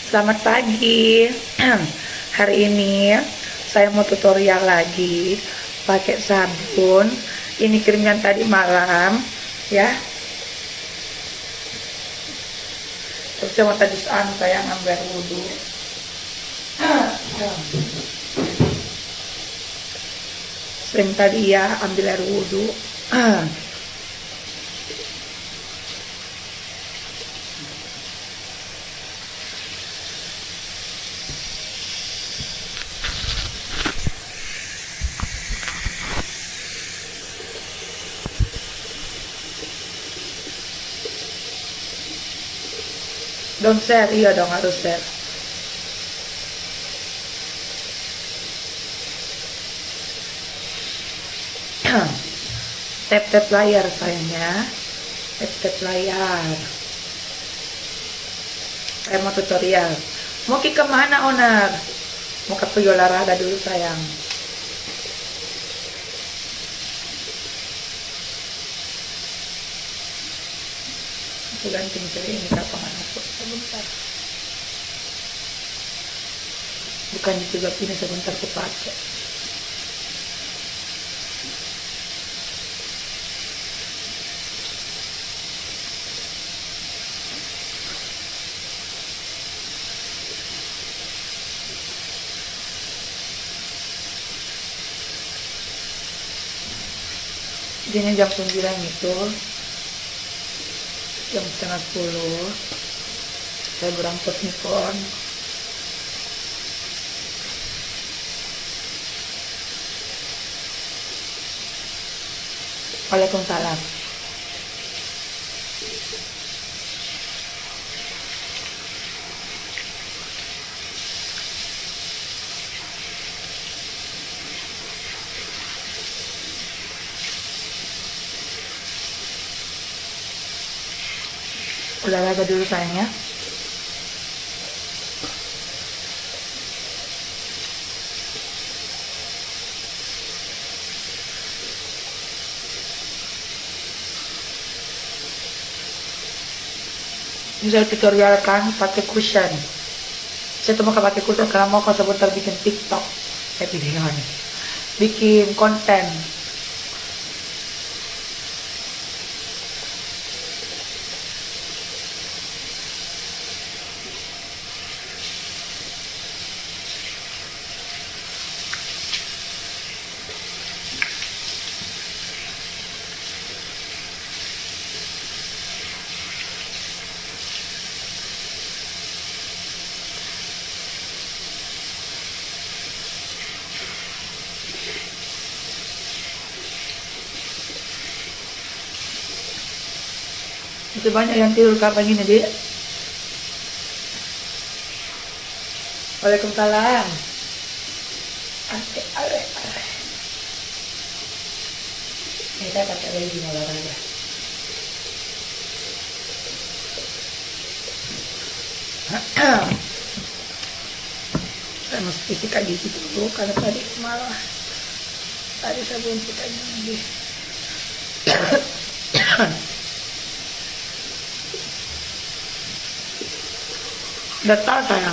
Selamat pagi. Hari ini saya mau tutorial lagi pakai sabun. Ini krim yang tadi malam ya. Terus saya mau tadi saya ngambil wudhu. Sering tadi ya ambil air wudhu. Don't share, iya dong harus share. Tap-tap layar sayangnya. Tap-tap layar. Saya mau tutorial. Mau ke kemana, Onar? Mau ke pergi olahraga dulu sayang. Aku ganting ini kapan aku sebentar. Bukan juga ini sebentar aku pakai. Jadi jam 9 itu, jam setengah 10 saya berangkat Nikon. Waalaikumsalam. Olahraga dulu sayangnya. Ini saya tutorialkan pakai cushion. Saya tuh mau pakai cushion karena mau sebentar bikin TikTok. Video nih. Bikin konten. Itu banyak yang tidur kapan gini, Dik. Waalaikumsalam. Ale. Ini saya pakai lagi olahraga. Saya mesti sikat gigi dulu karena tadi malah saya belum sikat gigi. Datar saya.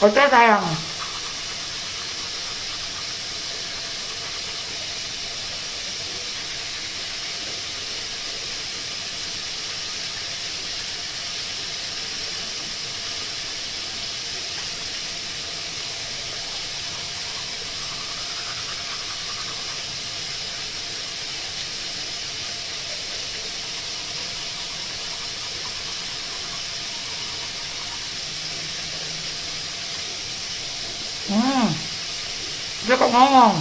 Oke sayang. Dia kok ngomong.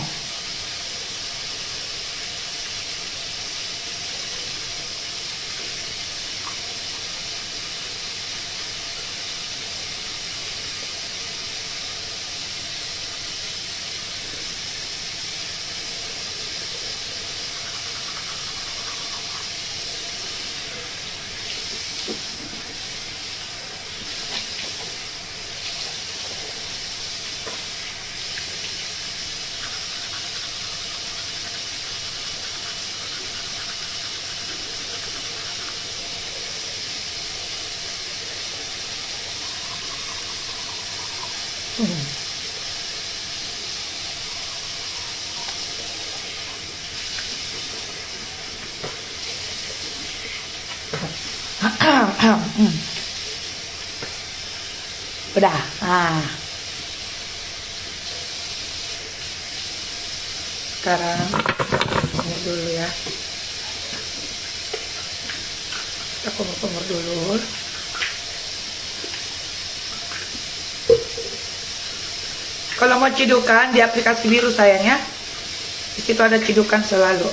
Udah. Sekarang ini dulu ya. Kita kumur-kumur dulu. Kalau mau cidukan di aplikasi biru sayangnya, di situ ada cidukan selalu.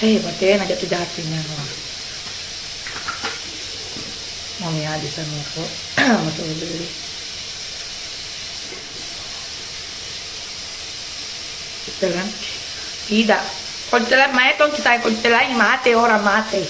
Batin aja tuh hatinya loh. Mami habis sama aku, betul beli. Jalan? Tidak. Kalau jalan mati tong kita kalau jalan mati orang mati.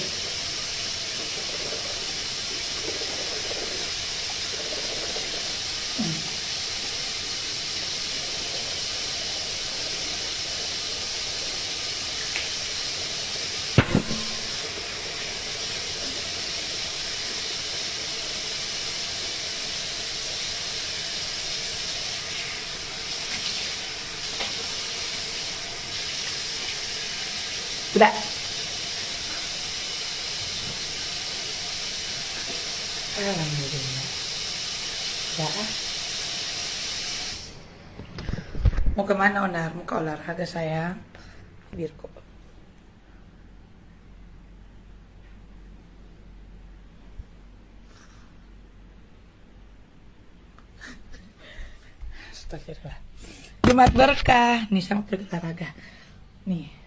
Udah. Alhamdulillah. Udah. Mau kemana Onar? Mau ke olahraga sayang? Biar kok. Astagfirullah. Jumat berkah. Nih sama pergi olahraga. Nih.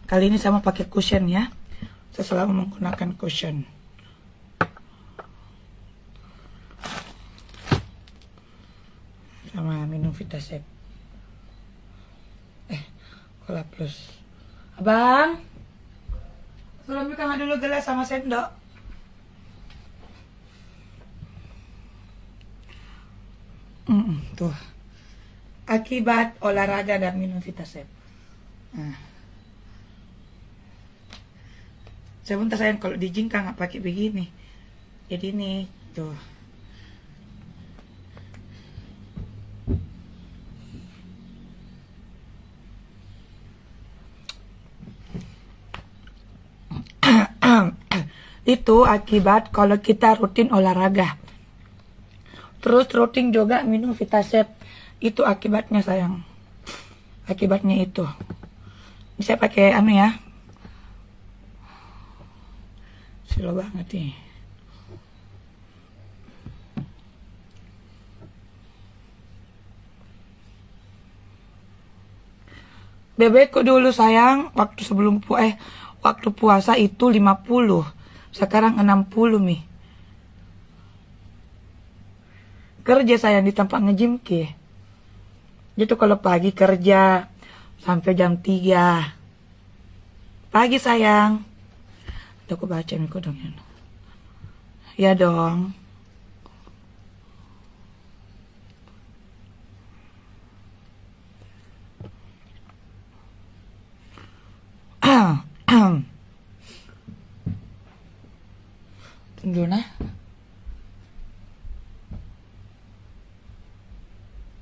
Kali ini sama pakai cushion ya. Saya selalu menggunakan cushion. Sama minum Vitasep. Cola Plus. Abang, suruh ambil kamar dulu gelas sama sendok. Tuh. Akibat olahraga dan minum Vitasep. Sebentar sayang, kalau di jingkang nggak pakai begini. Jadi nih, tuh. Itu akibat kalau kita rutin olahraga. Terus rutin juga minum Vitasep. Itu akibatnya sayang. Akibatnya itu. Ini saya pakai anu ya. Silo banget nih. Bebekku dulu sayang, waktu waktu puasa itu 50. Sekarang 60 mi. Kerja sayang di tempat nge-gym ke. Dia tuh kalau pagi kerja sampai jam 3 pagi sayang. Tuh aku bacain kok dong ya. Ya dong. Tunggu nah.